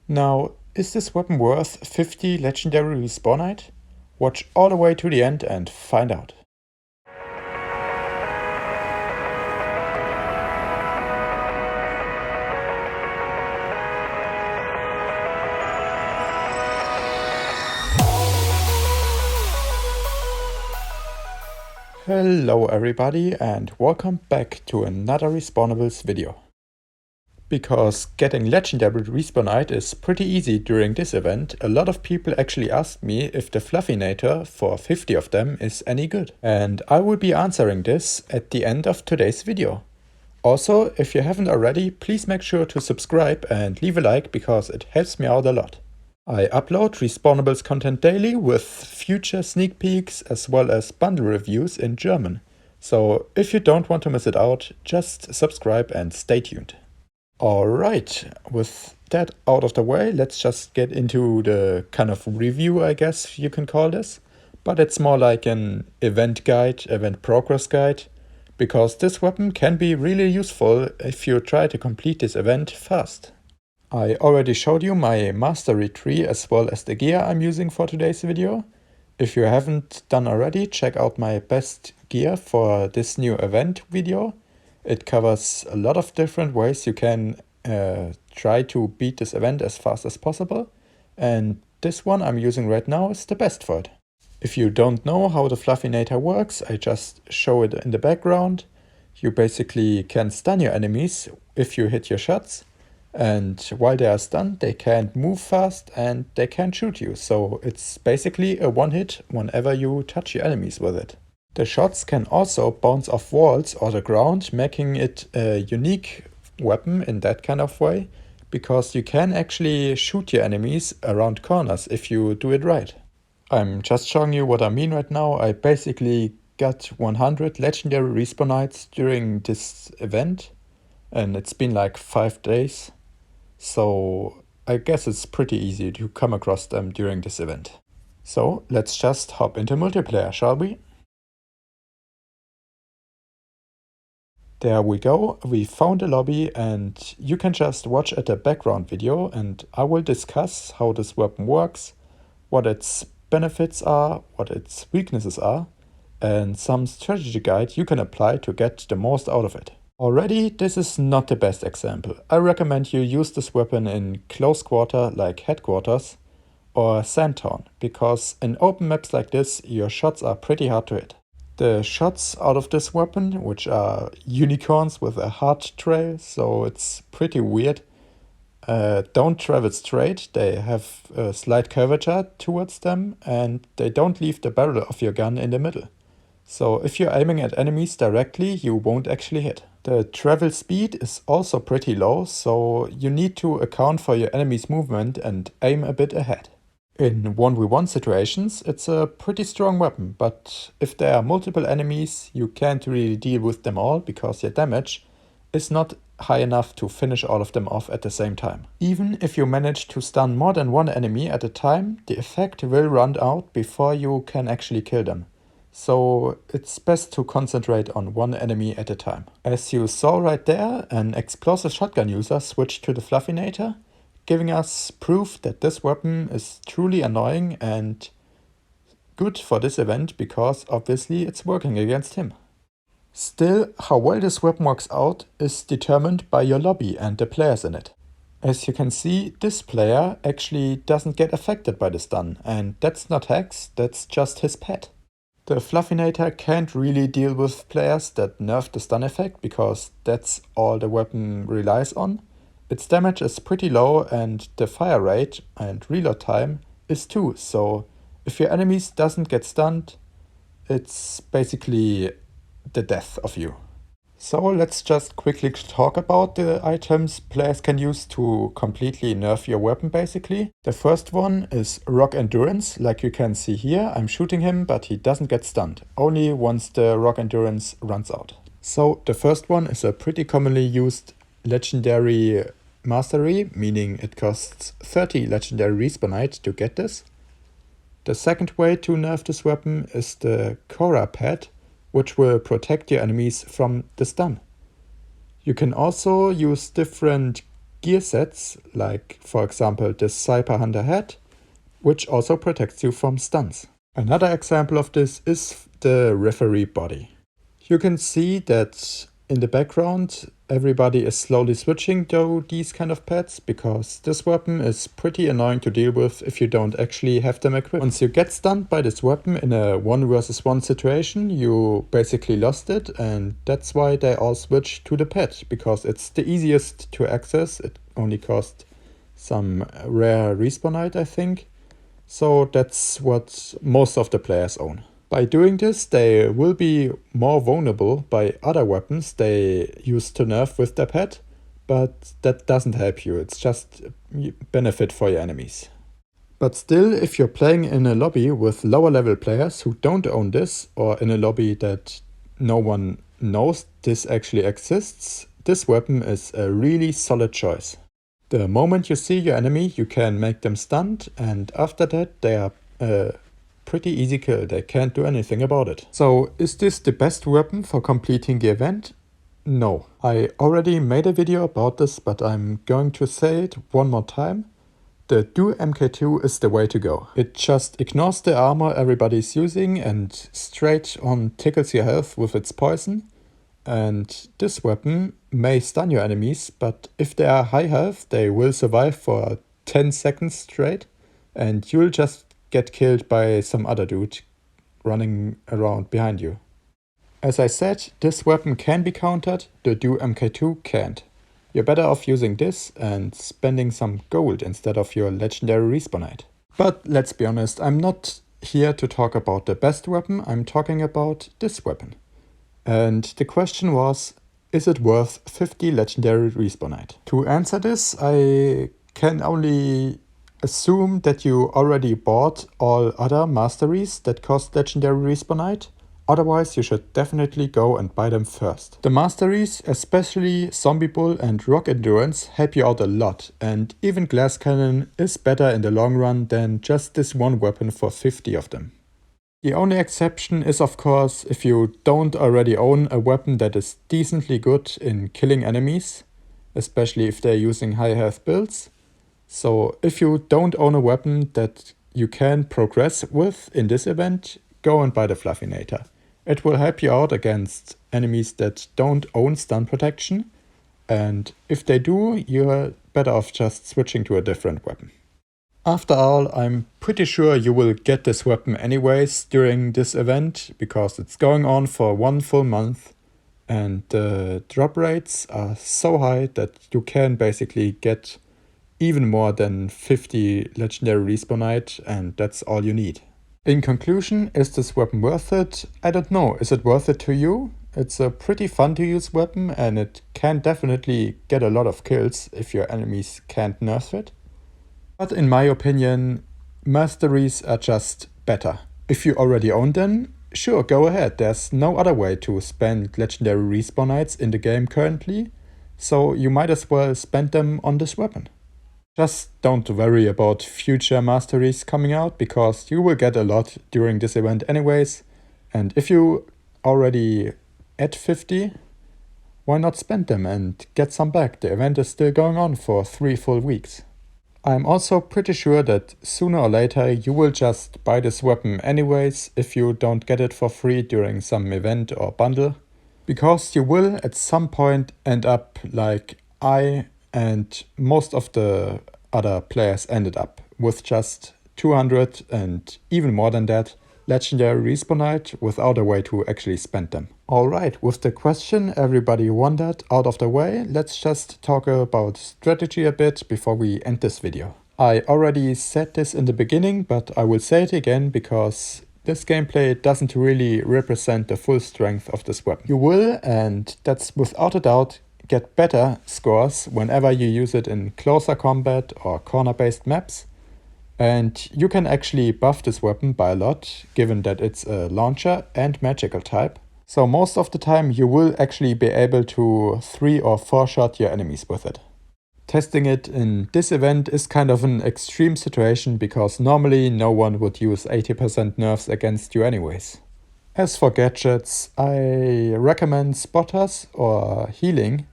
Now, is this weapon worth 50 legendary Respawnite? Watch all the way to the end and find out. Hello everybody and welcome back to another Respawnables video. Because getting legendary Respawnite is pretty easy during this event, a lot of people actually asked me if the Fluffynator for 50 of them is any good. And I will be answering this at the end of today's video. Also, if you haven't already, please make sure to subscribe and leave a like because it helps me out a lot. I upload Respawnables content daily with future sneak peeks as well as bundle reviews in German. So if you don't want to miss it out, just subscribe and stay tuned. Alright, with that out of the way, let's just get into the kind of review, I guess you can call this. But it's more like an event guide, event progress guide, because this weapon can be really useful if you try to complete this event fast. I already showed you my mastery tree as well as the gear I'm using for today's video. If you haven't done already, check out my best gear for this new event video. It covers a lot of different ways you can try to beat this event as fast as possible. And this one I'm using right now is the best for it. If you don't know how the Fluffynator works, I just show it in the background. You basically can stun your enemies if you hit your shots. And while they are stunned, they can't move fast and they can't shoot you. So it's basically a one hit whenever you touch your enemies with it. The shots can also bounce off walls or the ground, making it a unique weapon in that kind of way. Because you can actually shoot your enemies around corners if you do it right. I'm just showing you what I mean right now. I basically got 100 legendary Respawnites during this event. And it's been like 5 days. So I guess it's pretty easy to come across them during this event. So let's just hop into multiplayer, shall we? There we go, we found a lobby and you can just watch at the background video and I will discuss how this weapon works, what its benefits are, what its weaknesses are, and some strategy guide you can apply to get the most out of it. Already, this is not the best example. I recommend you use this weapon in close quarter like headquarters or sandtown, because in open maps like this, your shots are pretty hard to hit. The shots out of this weapon, which are unicorns with a hard trail, so it's pretty weird, don't travel straight. They have a slight curvature towards them and they don't leave the barrel of your gun in the middle. So if you're aiming at enemies directly, you won't actually hit. The travel speed is also pretty low, so you need to account for your enemy's movement and aim a bit ahead. In 1v1 situations, it's a pretty strong weapon, but if there are multiple enemies, you can't really deal with them all because your damage is not high enough to finish all of them off at the same time. Even if you manage to stun more than one enemy at a time, the effect will run out before you can actually kill them. So it's best to concentrate on one enemy at a time. As you saw right there, an explosive shotgun user switched to the Fluffynator, giving us proof that this weapon is truly annoying and good for this event because obviously it's working against him. Still, how well this weapon works out is determined by your lobby and the players in it. As you can see, this player actually doesn't get affected by the stun, and that's not hacks, that's just his pet. The Fluffynator can't really deal with players that nerf the stun effect because that's all the weapon relies on. Its damage is pretty low and the fire rate and reload time is too, so if your enemies doesn't get stunned, it's basically the death of you. So let's just quickly talk about the items players can use to completely nerf your weapon basically. The first one is Rock Endurance, like you can see here. I'm shooting him, but he doesn't get stunned, only once the Rock Endurance runs out. So the first one is a pretty commonly used legendary mastery, meaning it costs 30 legendary Respawnite to get this. The second way to nerf this weapon is the Cora pad, which will protect your enemies from the stun. You can also use different gear sets, like for example this Sniper Hunter hat, which also protects you from stuns. Another example of this is the referee body. You can see that in the background everybody is slowly switching to these kind of pets, because this weapon is pretty annoying to deal with if you don't actually have them equipped. Once you get stunned by this weapon in a 1 versus 1 situation, you basically lost it, and that's why they all switch to the pet, because it's the easiest to access. It only costs some rare respawnite, I think. So that's what most of the players own. By doing this, they will be more vulnerable by other weapons they used to nerf with their pet, but that doesn't help you, it's just benefit for your enemies. But still, if you're playing in a lobby with lower level players who don't own this, or in a lobby that no one knows this actually exists, this weapon is a really solid choice. The moment you see your enemy, you can make them stunned, and after that they are pretty easy kill, they can't do anything about it. So is this the best weapon for completing the event? No. I already made a video about this, but I'm going to say it one more time. The Do MK2 is the way to go. It just ignores the armor everybody's using and straight on tickles your health with its poison. And this weapon may stun your enemies, but if they are high health, they will survive for 10 seconds straight, and you'll just get killed by some other dude running around behind you. As I said, this weapon can be countered, the Do MK2 can't. You're better off using this and spending some gold instead of your legendary respawnite. But let's be honest, I'm not here to talk about the best weapon, I'm talking about this weapon. And the question was, is it worth 50 legendary respawnite? To answer this, I can only assume that you already bought all other masteries that cost legendary respawnite. Otherwise, you should definitely go and buy them first. The masteries, especially Zombie Bull and Rock Endurance, help you out a lot, and even Glass Cannon is better in the long run than just this one weapon for 50 of them. The only exception is, of course, if you don't already own a weapon that is decently good in killing enemies, especially if they're using high health builds. So if you don't own a weapon that you can progress with in this event, go and buy the Fluffynator. It will help you out against enemies that don't own stun protection, and if they do, you're better off just switching to a different weapon. After all, I'm pretty sure you will get this weapon anyways during this event, because it's going on for 1 full month, and the drop rates are so high that you can basically get even more than 50 legendary respawnite, and that's all you need. In conclusion, is this weapon worth it? I don't know. Is it worth it to you? It's a pretty fun to use weapon, and it can definitely get a lot of kills if your enemies can't nerf it. But in my opinion, masteries are just better. If you already own them, sure, go ahead. There's no other way to spend legendary respawnites in the game currently, so you might as well spend them on this weapon. Just don't worry about future masteries coming out, because you will get a lot during this event anyways, and if you already at 50, why not spend them and get some back? The event is still going on for 3 full weeks. I'm also pretty sure that sooner or later you will just buy this weapon anyways if you don't get it for free during some event or bundle, because you will at some point end up like I and most of the other players ended up, with just 200 and even more than that legendary respawnite without a way to actually spend them. Alright, with the question everybody wondered out of the way, let's just talk about strategy a bit before we end this video. I already said this in the beginning, but I will say it again because this gameplay doesn't really represent the full strength of this weapon. You will, and that's without a doubt, get better scores whenever you use it in closer combat or corner-based maps. And you can actually buff this weapon by a lot, given that it's a launcher and magical type. So most of the time you will actually be able to 3 or 4 shot your enemies with it. Testing it in this event is kind of an extreme situation, because normally no one would use 80% nerfs against you anyways. As for gadgets, I recommend spotters or healing,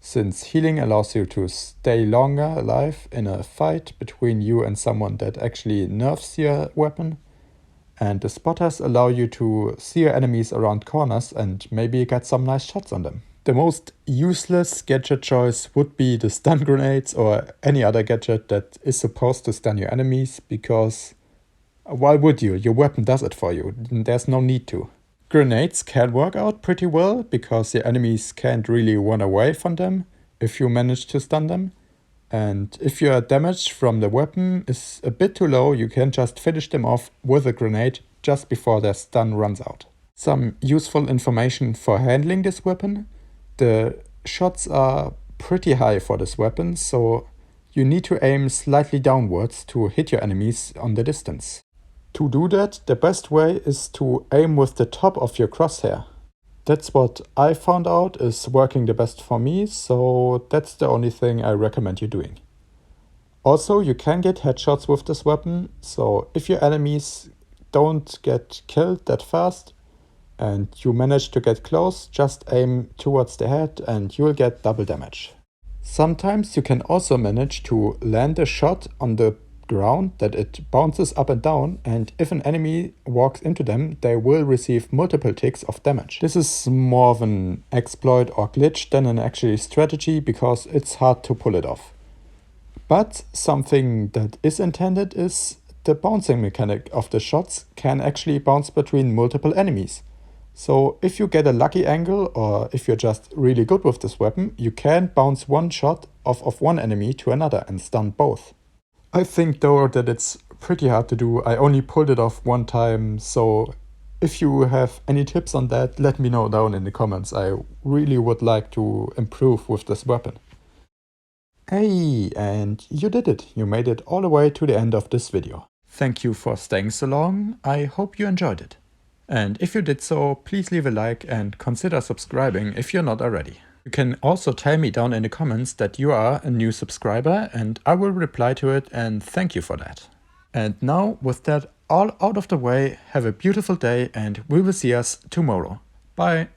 since healing allows you to stay longer alive in a fight between you and someone that actually nerfs your weapon. And the spotters allow you to see your enemies around corners and maybe get some nice shots on them. The most useless gadget choice would be the stun grenades or any other gadget that is supposed to stun your enemies, because why would you? Your weapon does it for you. There's no need to. Grenades can work out pretty well because your enemies can't really run away from them if you manage to stun them. And if your damage from the weapon is a bit too low, you can just finish them off with a grenade just before their stun runs out. Some useful information for handling this weapon. The shots are pretty high for this weapon, so you need to aim slightly downwards to hit your enemies on the distance. To do that, the best way is to aim with the top of your crosshair. That's what I found out is working the best for me, so that's the only thing I recommend you doing. Also, you can get headshots with this weapon, so if your enemies don't get killed that fast and you manage to get close, just aim towards the head and you'll get double damage. Sometimes you can also manage to land a shot on the ground that it bounces up and down, and if an enemy walks into them, they will receive multiple ticks of damage. This is more of an exploit or glitch than an actual strategy because it's hard to pull it off. But something that is intended is the bouncing mechanic of the shots can actually bounce between multiple enemies. So if you get a lucky angle, or if you're just really good with this weapon, you can bounce one shot off of one enemy to another and stun both. I think though that it's pretty hard to do. I only pulled it off one time, so if you have any tips on that, let me know down in the comments. I really would like to improve with this weapon. Hey, and you did it. You made it all the way to the end of this video. Thank you for staying so long. I hope you enjoyed it. And if you did so, please leave a like and consider subscribing if you're not already. You can also tell me down in the comments that you are a new subscriber and I will reply to it and thank you for that. And now, with that all out of the way, have a beautiful day and we will see us tomorrow. Bye!